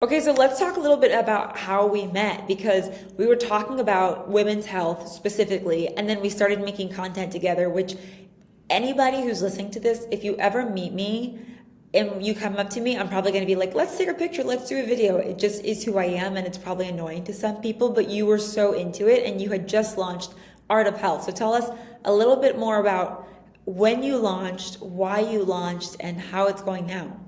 Okay, so let's talk a little bit about how we met because we were talking about women's health specifically, and then we started making content together. Which anybody who's listening to this, if you ever meet me and you come up to me, I'm probably going to be like, let's take a picture, let's do a video. It just is who I am, and it's probably annoying to some people, but you were so into it and you had just launched Art of Health. So tell us a little bit more about when you launched, why you launched, and how it's going now.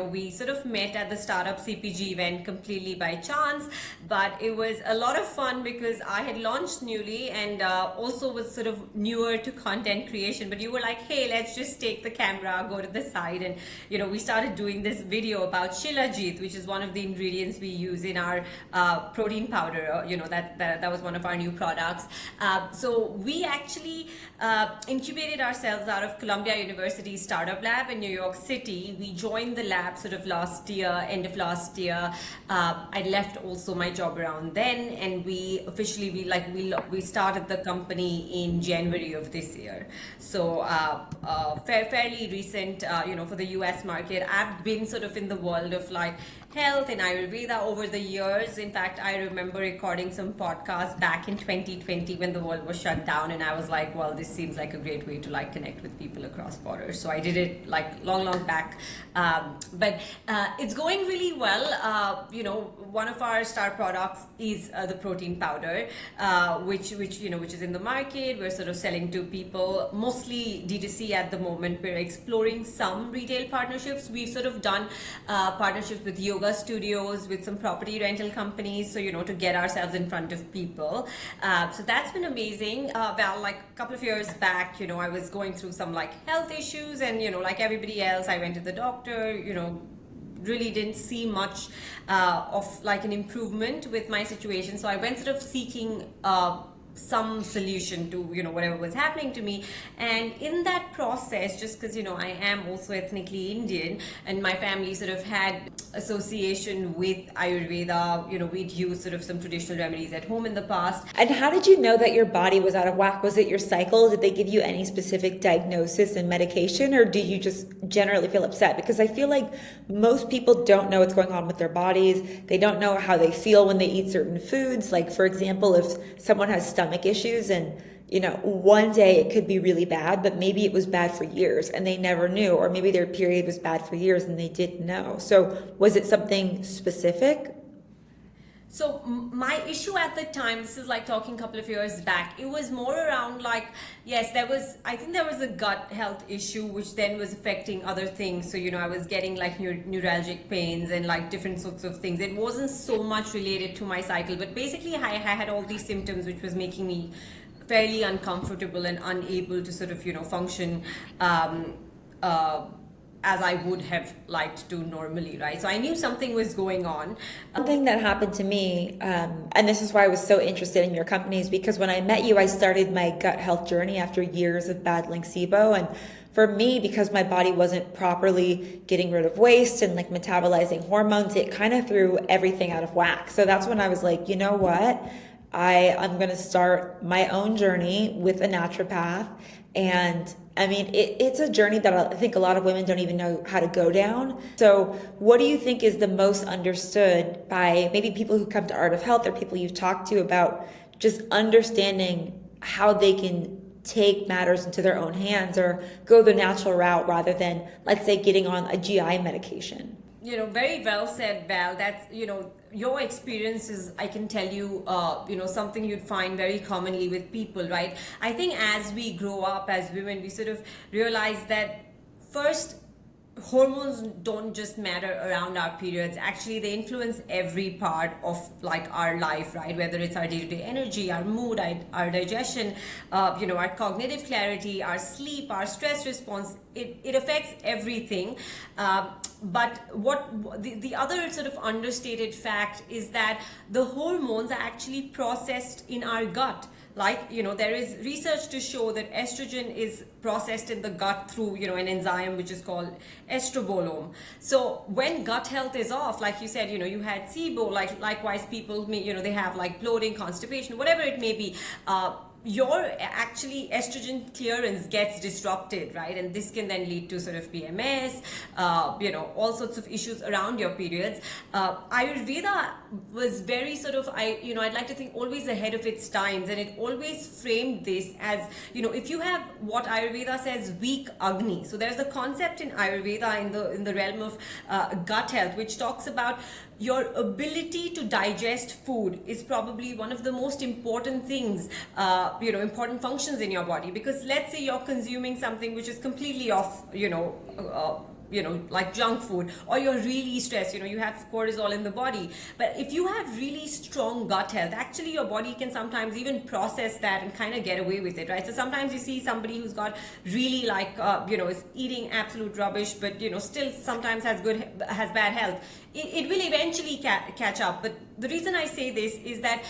We sort of met at the startup CPG event completely by chance, but it was a lot of fun because I had launched newly and also was sort of newer to content creation. But you were like, hey, let's just take the camera, go to the side, and we started doing this video about shilajit, which is one of the ingredients we use in our protein powder. That was one of our new products. So we actually incubated ourselves out of Columbia University Startup Lab in New York City. We joined the lab sort of last year, end of last year. I left also my job around then, and we officially we started the company in January of this year. So fairly recent, for the US market. I've been sort of in the world of like health and Ayurveda over the years. In fact, I remember recording some podcasts back in 2020 when the world was shut down, and I was like, well, this seems like a great way to like connect with people across borders. So I did it like long back. But it's going really well. One of our star products is the protein powder, which is in the market. We're sort of selling to people, mostly D2C at the moment. We're exploring some retail partnerships. We've sort of done partnerships with yoga studios, with some property rental companies, so to get ourselves in front of people. So that's been amazing. Like a couple of years back, I was going through some like health issues, and like everybody else, I went to the doctor. Really didn't see much of like an improvement with my situation, so I went sort of seeking some solution to whatever was happening to me. And in that process, just because I am also ethnically Indian, and my family sort of had association with Ayurveda, we'd used sort of some traditional remedies at home in the past. And how did you know that your body was out of whack? Was it your cycle? Did they give you any specific diagnosis and medication, or do you just generally feel upset? Because I feel like most people don't know what's going on with their bodies. They don't know how they feel when they eat certain foods. Like, for example, if someone has stomach issues and one day it could be really bad, but maybe it was bad for years and they never knew, or maybe their period was bad for years and they didn't know. So was it something specific? So my issue at the time, this is like talking a couple of years back, it was more around like, yes, I think there was a gut health issue, which then was affecting other things. So, I was getting like neuralgic pains and like different sorts of things. It wasn't so much related to my cycle, but basically I had all these symptoms, which was making me fairly uncomfortable and unable to sort of, function as I would have liked to normally, right? So I knew something was going on. Something that happened to me, and this is why I was so interested in your companies, because when I met you, I started my gut health journey after years of battling SIBO. And for me, because my body wasn't properly getting rid of waste and like metabolizing hormones, it kind of threw everything out of whack. So that's when I was like, you know what? I'm going to start my own journey with a naturopath. And I mean, it's a journey that I think a lot of women don't even know how to go down. So what do you think is the most understood by maybe people who come to Art of Health or people you've talked to about just understanding how they can take matters into their own hands or go the natural route rather than, let's say, getting on a GI medication? Very well said, Val. That's, your experiences, I can tell you, something you'd find very commonly with people, right? I think as we grow up as women, we sort of realize that first, hormones don't just matter around our periods. Actually, they influence every part of like our life, right? Whether it's our day-to-day energy, our mood, our digestion, our cognitive clarity, our sleep, our stress response. It affects everything. But what the other sort of understated fact is that the hormones are actually processed in our gut. Like, there is research to show that estrogen is processed in the gut through, an enzyme which is called estrobolome. So when gut health is off, like you said, you had SIBO, likewise people may, they have like bloating, constipation, whatever it may be. your actually estrogen clearance gets disrupted, right? And this can then lead to sort of PMS, all sorts of issues around your periods. Ayurveda was very sort of, I'd like to think always ahead of its times, and it always framed this as, if you have what Ayurveda says, weak Agni. So there's a concept in Ayurveda in the realm of gut health, which talks about your ability to digest food is probably one of the most important things, important functions in your body. Because let's say you're consuming something which is completely off, like junk food, or you're really stressed, you have cortisol in the body. But if you have really strong gut health, actually your body can sometimes even process that and kind of get away with it, right? So sometimes you see somebody who's got really is eating absolute rubbish, but still sometimes has bad health. It will eventually catch up. But the reason I say this is that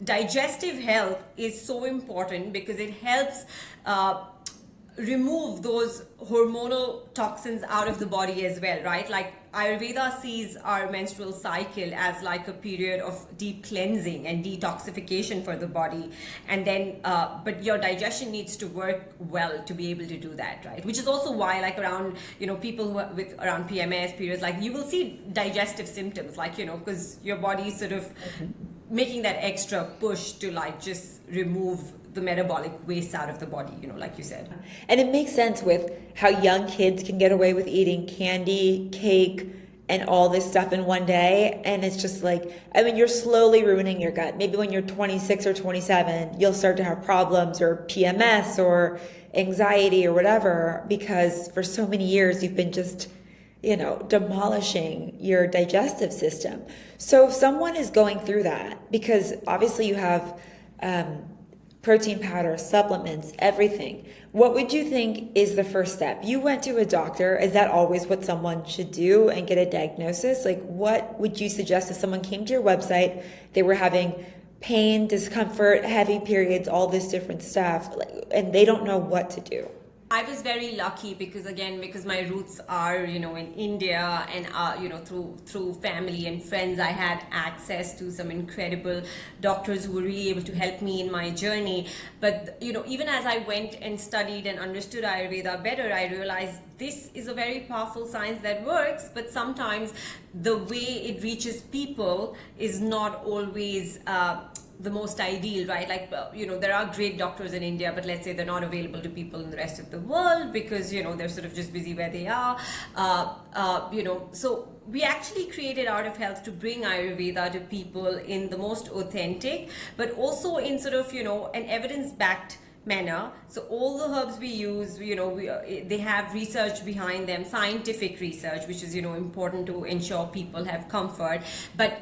digestive health is so important because it helps remove those hormonal toxins out of the body as well, right? Like Ayurveda sees our menstrual cycle as like a period of deep cleansing and detoxification for the body. And then, but your digestion needs to work well to be able to do that, right? Which is also why, like around, people who are with around PMS periods, like you will see digestive symptoms, like, because your body is sort of making that extra push to like just remove the metabolic waste out of the body, like you said. And it makes sense with how young kids can get away with eating candy, cake, and all this stuff in one day. And it's just like, you're slowly ruining your gut. Maybe when you're 26 or 27, you'll start to have problems or PMS or anxiety or whatever, because for so many years you've been just, demolishing your digestive system. So if someone is going through that, because obviously you have protein powder, supplements, everything, what would you think is the first step? You went to a doctor. Is that always what someone should do and get a diagnosis? Like, what would you suggest if someone came to your website, they were having pain, discomfort, heavy periods, all this different stuff, and they don't know what to do? I was very lucky because my roots are, in India, and, through family and friends, I had access to some incredible doctors who were really able to help me in my journey. But, even as I went and studied and understood Ayurveda better, I realized this is a very powerful science that works, but sometimes the way it reaches people is not always the most ideal, right? Like, there are great doctors in India, but let's say they're not available to people in the rest of the world because, they're sort of just busy where they are. So we actually created Art of Health to bring Ayurveda to people in the most authentic, but also in sort of, an evidence-backed manner. So all the herbs we use, they have research behind them, scientific research, which is, important to ensure people have comfort. But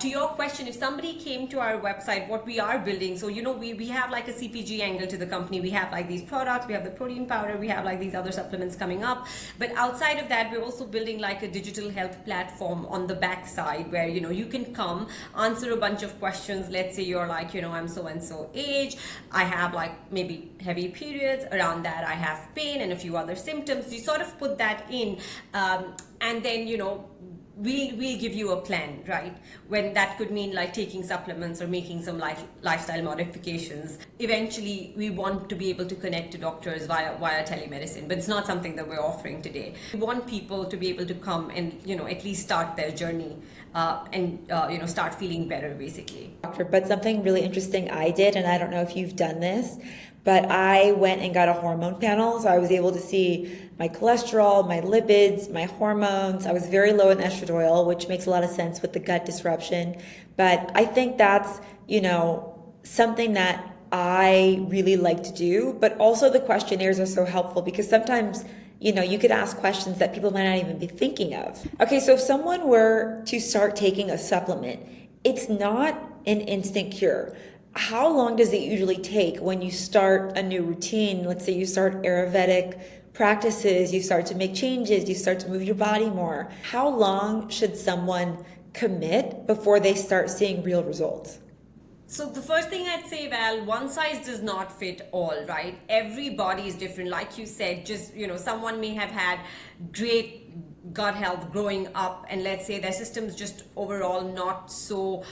to your question, if somebody came to our website, what we are building, so, we have like a CPG angle to the company. We have like these products, we have the protein powder, we have like these other supplements coming up. But outside of that, we're also building like a digital health platform on the back side where, you can come, answer a bunch of questions. Let's say you're like, I'm so-and-so age, I have like maybe heavy periods, around that I have pain and a few other symptoms. You sort of put that in, and then, we'll give you a plan, right? When that could mean like taking supplements or making some lifestyle modifications. Eventually, we want to be able to connect to doctors via telemedicine, but it's not something that we're offering today. We want people to be able to come and, at least start their journey and start feeling better, basically. Doctor, but something really interesting I did, and I don't know if you've done this, but I went and got a hormone panel. So I was able to see my cholesterol, my lipids, my hormones. I was very low in estradiol, which makes a lot of sense with the gut disruption. But I think that's, something that I really like to do. But also the questionnaires are so helpful because sometimes, you could ask questions that people might not even be thinking of. Okay, so if someone were to start taking a supplement, it's not an instant cure. How long does it usually take when you start a new routine? Let's say you start Ayurvedic practices, you start to make changes, you start to move your body more. How long should someone commit before they start seeing real results? So the first thing I'd say, Val, one size does not fit all, right? Every body is different. Like you said, just, someone may have had great gut health growing up, and let's say their system's just overall not so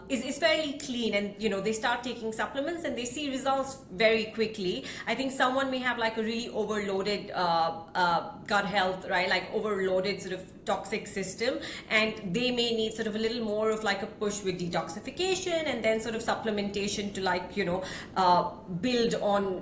is fairly clean, and they start taking supplements and they see results very quickly. I think someone may have like a really overloaded gut health, right, like overloaded sort of toxic system, and they may need sort of a little more of like a push with detoxification and then sort of supplementation to like build on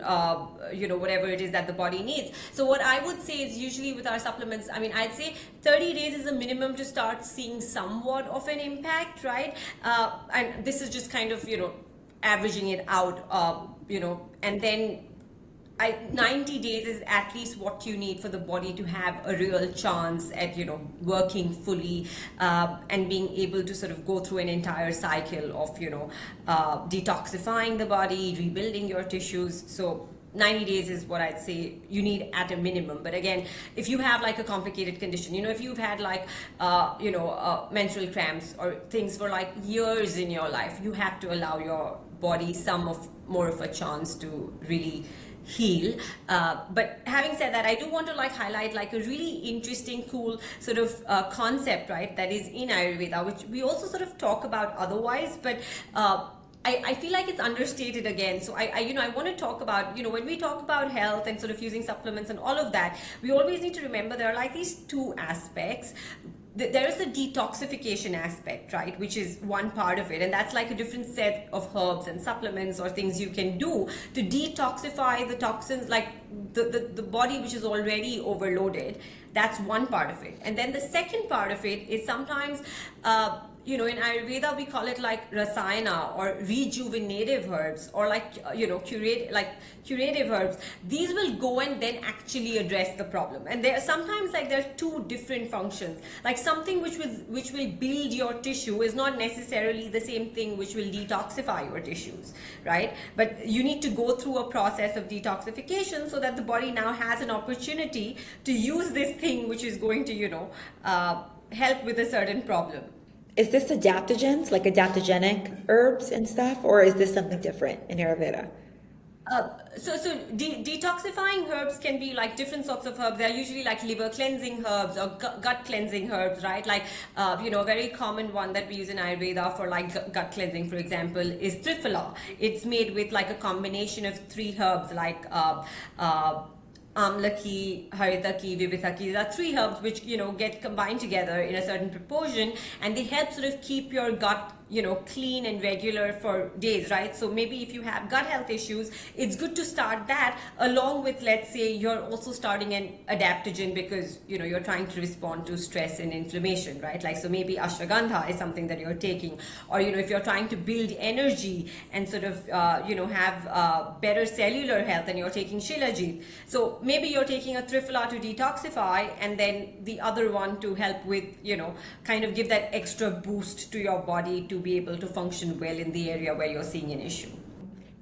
whatever it is that the body needs. So what I would say is, usually with our supplements, I mean, I'd say 30 days is a minimum to start seeing somewhat of an impact, right? And this is just kind of averaging it out, and then 90 days is at least what you need for the body to have a real chance at working fully, and being able to sort of go through an entire cycle of detoxifying the body, rebuilding your tissues. So 90 days is what I'd say you need at a minimum. But again, if you have like a complicated condition, if you've had like menstrual cramps or things for like years in your life, you have to allow your body more of a chance to really heal. But having said that, I do want to like highlight like a really interesting, cool sort of concept, right, that is in Ayurveda, which we also sort of talk about otherwise, but I feel like it's understated again. So I want to talk about, when we talk about health and sort of using supplements and all of that, we always need to remember there are like these two aspects. There is the detoxification aspect, right, which is one part of it, and that's like a different set of herbs and supplements or things you can do to detoxify the toxins, like the body which is already overloaded. That's one part of it. And then the second part of it is sometimes in Ayurveda we call it like rasayana or rejuvenative herbs, or like curative herbs. These will go and then actually address the problem. And there are sometimes like there are two different functions. Like something which will build your tissue is not necessarily the same thing which will detoxify your tissues, right? But you need to go through a process of detoxification so that the body now has an opportunity to use this thing which is going to help with a certain problem. Is this adaptogens, like adaptogenic herbs and stuff, or is this something different in Ayurveda? So detoxifying herbs can be like different sorts of herbs. They're usually like liver cleansing herbs or gut cleansing herbs, right? Like, a very common one that we use in Ayurveda for like gut cleansing, for example, is Triphala. It's made with like a combination of three herbs like Amlaki, Haritaki, Vibhitaki. These are three herbs which get combined together in a certain proportion, and they help sort of keep your gut clean and regular for days, right? So maybe if you have gut health issues, it's good to start that along with, let's say, you're also starting an adaptogen because you're trying to respond to stress and inflammation, right? Like, so maybe ashwagandha is something that you're taking, or if you're trying to build energy and sort of have better cellular health, and you're taking shilajit. So maybe you're taking a Triphala to detoxify, and then the other one to help with kind of give that extra boost to your body to be able to function well in the area where you're seeing an issue.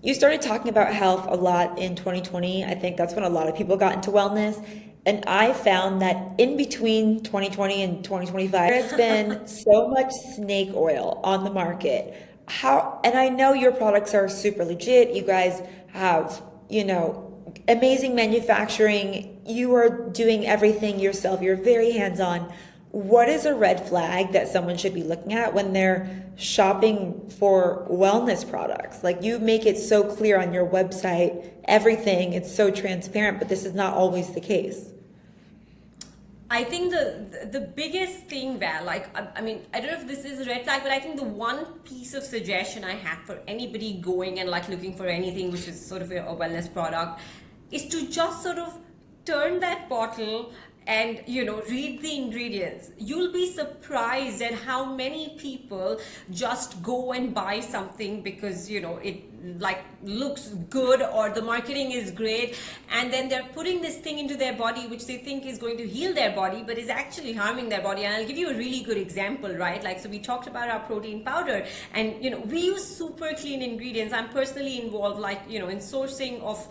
You started talking about health a lot in 2020. I think that's when a lot of people got into wellness. And I found that in between 2020 and 2025, there's been so much snake oil on the market. And I know your products are super legit. You guys have, amazing manufacturing. You are doing everything yourself. You're very hands-on. What is a red flag that someone should be looking at when they're shopping for wellness products? Like, you make it so clear on your website, everything, it's so transparent, but this is not always the case. I think the biggest thing, Val, like, I mean, I don't know if this is a red flag, but I think the one piece of suggestion I have for anybody going and like looking for anything which is sort of a wellness product is to just sort of turn that bottle and read the ingredients. You'll be surprised at how many people just go and buy something because it like looks good or the marketing is great, and then they're putting this thing into their body which they think is going to heal their body but is actually harming their body. And I'll give you a really good example, right? Like, so we talked about our protein powder, and we use super clean ingredients. I'm personally involved in sourcing of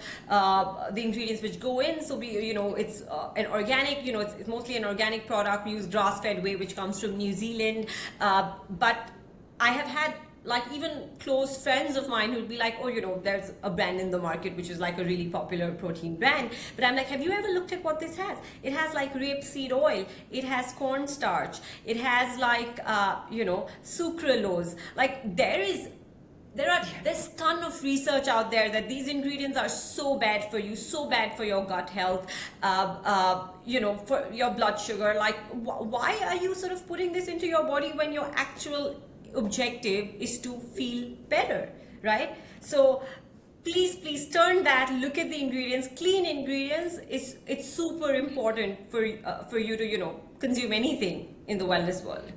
the ingredients which go in. So we it's an organic, it's mostly an organic product. We use grass-fed whey which comes from New Zealand, but I have had like even close friends of mine who'd be like, oh, there's a brand in the market which is like a really popular protein brand. But I'm like, have you ever looked at what this has? It has like rapeseed oil, it has cornstarch, it has like, sucralose. Like there's ton of research out there that these ingredients are so bad for you, so bad for your gut health, for your blood sugar. Like, why are you sort of putting this into your body when your actual objective is to feel better, right? So please turn that, look at the ingredients. Clean ingredients, it's super important for you to consume anything in the wellness world.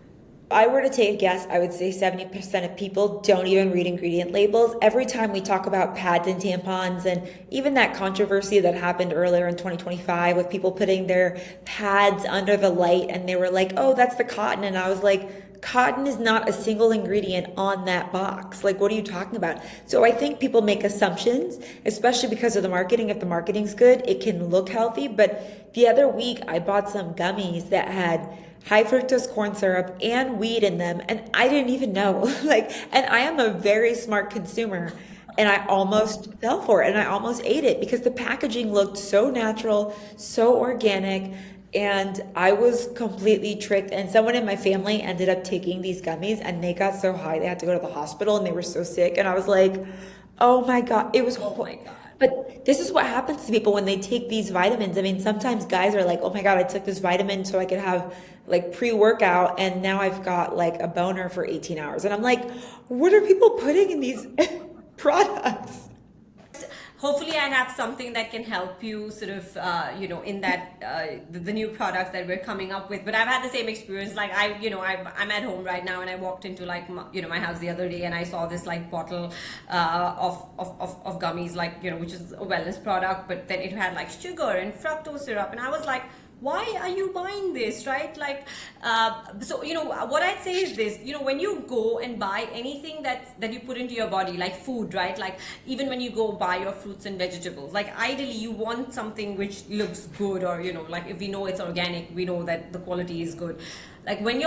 I were to take a guess, I would say 70% of people don't even read ingredient labels. Every time we talk about pads and tampons, and even that controversy that happened earlier in 2025 with people putting their pads under the light and they were like, oh, that's the cotton. And I was like, cotton is not a single ingredient on that box. Like, what are you talking about? So I think people make assumptions, especially because of the marketing. If the marketing's good, it can look healthy. But the other week, I bought some gummies that had high fructose corn syrup and weed in them, and I didn't even know. And I am a very smart consumer, and I almost fell for it, and I almost ate it because the packaging looked so natural, so organic, and I was completely tricked. And someone in my family ended up taking these gummies, and they got so high they had to go to the hospital, and they were so sick, and I was like, oh my God, it was Oh my God. but this is what happens to people when they take these vitamins. I mean, sometimes guys are like, oh my God, I took this vitamin so I could have like pre-workout, and now I've got like a boner for 18 hours. And I'm like, what are people putting in these products? Hopefully I have something that can help you sort of in that the new products that we're coming up with. But I've had the same experience. Like I'm at home right now, and I walked into like my house the other day, and I saw this like bottle of gummies, like which is a wellness product, but then it had like sugar and fructose syrup, and I was like, why are you buying this, right? Like, so what I'd say is this: when you go and buy anything that you put into your body, like food, right? Like even when you go buy your fruits and vegetables, like ideally you want something which looks good, or like if we know it's organic, we know that the quality is good. Like when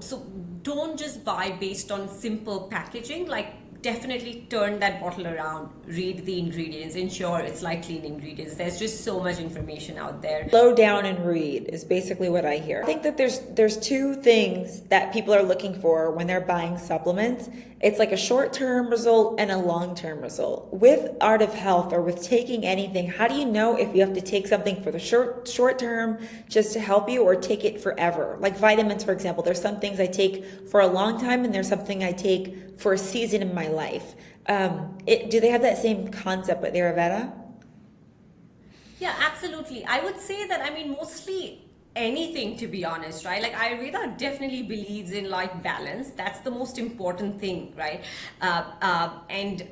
so don't just buy based on simple packaging. Like, definitely turn that bottle around, read the ingredients, ensure it's like clean ingredients. There's just so much information out there. Slow down and read is basically what I hear. I think that there's two things that people are looking for when they're buying supplements. It's like a short-term result and a long-term result. With Art of Health, or with taking anything, how do you know if you have to take something for the short term just to help you, or take it forever? Like vitamins, for example, there's some things I take for a long time, and there's something I take for a season in my life. Do they have that same concept with Ayurveda? Yeah, absolutely. I would say that, I mean, mostly anything, to be honest, right? Like Ayurveda definitely believes in like balance. That's the most important thing, right? And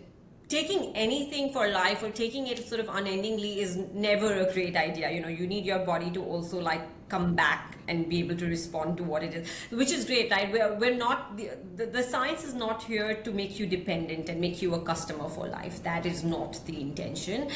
taking anything for life, or taking it sort of unendingly, is never a great idea. You need your body to also like come back and be able to respond to what it is, which is great, right? We're not, the science is not here to make you dependent and make you a customer for life. That is not the intention.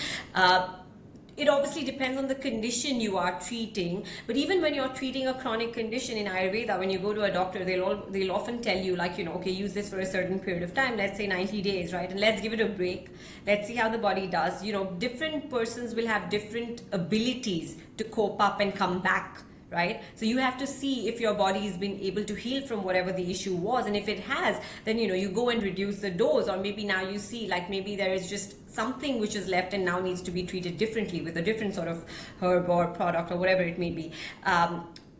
It obviously depends on the condition you are treating, but even when you're treating a chronic condition in Ayurveda, when you go to a doctor, they'll often tell you like, okay, use this for a certain period of time, let's say 90 days, right? And let's give it a break. Let's see how the body does. Different persons will have different abilities to cope up and come back, right? So you have to see if your body has been able to heal from whatever the issue was, and if it has, then you go and reduce the dose, or maybe now you see like maybe there is just something which is left and now needs to be treated differently with a different sort of herb or product or whatever it may be.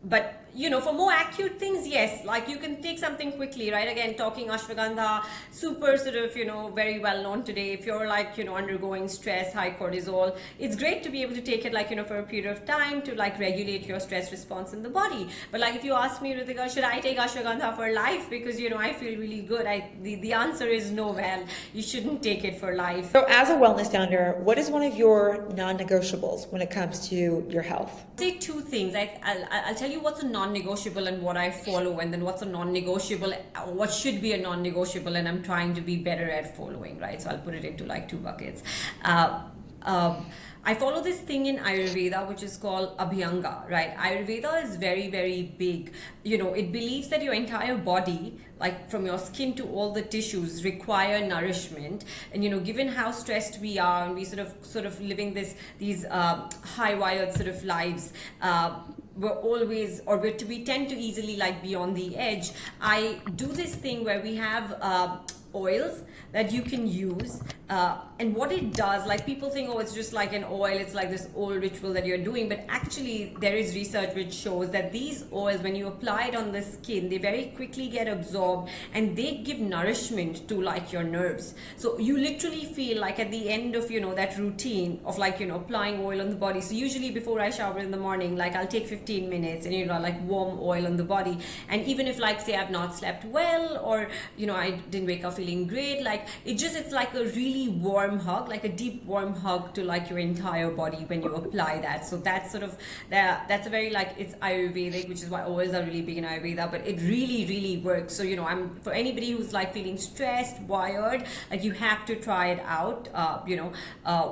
But for more acute things, yes, like you can take something quickly, right? Again, talking ashwagandha, super sort of, very well known today. If you're like, undergoing stress, high cortisol, it's great to be able to take it like, for a period of time to like regulate your stress response in the body. But like, if you ask me, Ritika, should I take ashwagandha for life because, I feel really good? The answer is no, well, you shouldn't take it for life. So as a wellness founder, what is one of your non-negotiables when it comes to your health? I'll say two things. I'll tell you what's a non-negotiable and what I follow, and then what's a non-negotiable, what should be a non-negotiable, and I'm trying to be better at following, right? So I'll put it into like two buckets. I follow this thing in Ayurveda which is called Abhyanga, right? Ayurveda is very, very big. It believes that your entire body, like from your skin to all the tissues, require nourishment. And given how stressed we are, and we sort of living these high wired sort of lives, we tend to easily like be on the edge. I do this thing where we have oils that you can use, and what it does, like people think, oh, it's just like an oil, it's like this old ritual that you're doing, but actually there is research which shows that these oils, when you apply it on the skin, they very quickly get absorbed and they give nourishment to like your nerves. So you literally feel like at the end of that routine of like applying oil on the body. So usually before I shower in the morning, like I'll take 15 minutes and like warm oil on the body. And even if like say I've not slept well, or I didn't wake up feeling great, like it's like a really warm hug, like a deep warm hug to like your entire body when you apply that. So that's sort of that's a very like, it's Ayurvedic, which is why oils are really big in Ayurveda, but it really, really works. So I'm for anybody who's like feeling stressed, wired, like you have to try it out.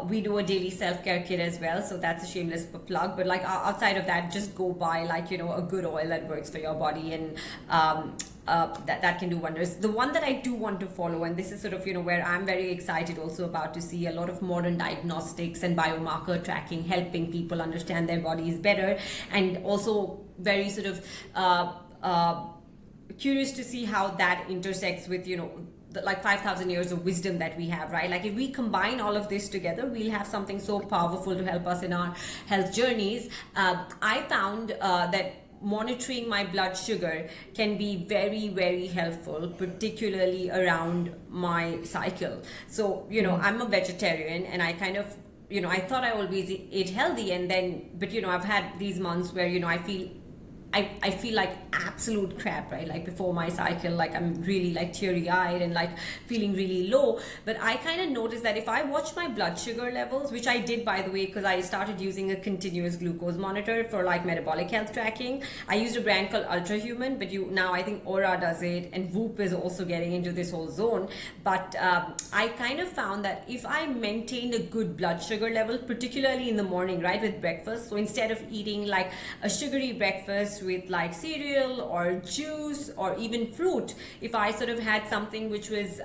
We do a daily self-care kit as well, so that's a shameless plug. But like outside of that, just go buy like a good oil that works for your body, and that can do wonders. The one that I do want to follow, and this is sort of where I'm very excited also about to see a lot of modern diagnostics and biomarker tracking, helping people understand their bodies better, and also very sort of curious to see how that intersects with like 5,000 years of wisdom that we have, right? Like if we combine all of this together, we'll have something so powerful to help us in our health journeys. I found that monitoring my blood sugar can be very, very helpful, particularly around my cycle. So I'm a vegetarian, and I kind of I thought I always ate healthy, and then but I've had these months where I feel like absolute crap, right? Like before my cycle, like I'm really like teary-eyed and like feeling really low. But I kind of noticed that if I watch my blood sugar levels, which I did, by the way, because I started using a continuous glucose monitor for like metabolic health tracking. I used a brand called Ultrahuman, but now I think Aura does it, and Whoop is also getting into this whole zone. But I kind of found that if I maintained a good blood sugar level, particularly in the morning, right, with breakfast, so instead of eating like a sugary breakfast with like cereal or juice or even fruit, if I sort of had something which was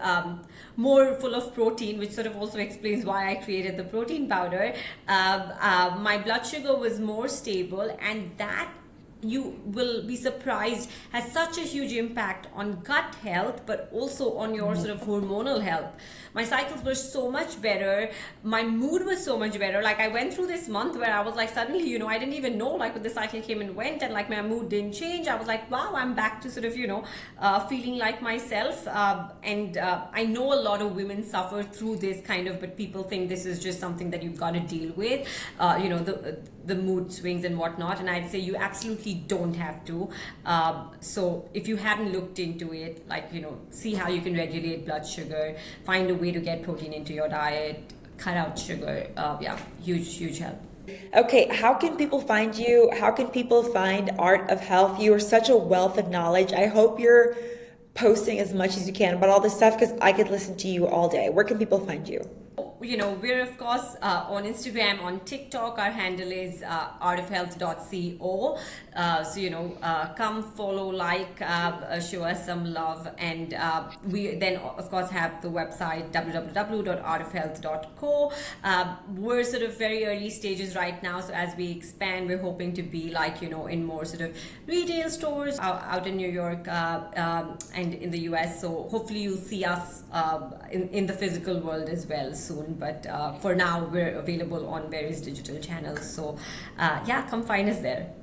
more full of protein, which sort of also explains why I created the protein powder, my blood sugar was more stable, and that, you will be surprised, has such a huge impact on gut health, but also on your sort of hormonal health. My cycles were so much better. My mood was so much better. Like I went through this month where I was like, suddenly, I didn't even know, like when the cycle came and went, and like my mood didn't change. I was like, wow, I'm back to sort of, feeling like myself. And I know a lot of women suffer through this kind of, but people think this is just something that you've got to deal with, the mood swings and whatnot. And I'd say you absolutely don't have to. So if you haven't looked into it, like, see how you can regulate blood sugar, find a way to get protein into your diet, cut out sugar. Huge help. Okay, how can people find you? How can people find Art of Health? You are such a wealth of knowledge. I hope you're posting as much as you can about all this stuff, because I could listen to you all day. Where can people find you? We're of course on Instagram, on TikTok. Our handle is artofhealth.co. Come follow, like, show us some love, and we then of course have the website www.artofhealth.co. We're sort of very early stages right now, so as we expand, we're hoping to be like in more sort of retail stores out in New York and in the US. So hopefully you'll see us in the physical world as well soon. But for now, we're available on various digital channels. So come find us there.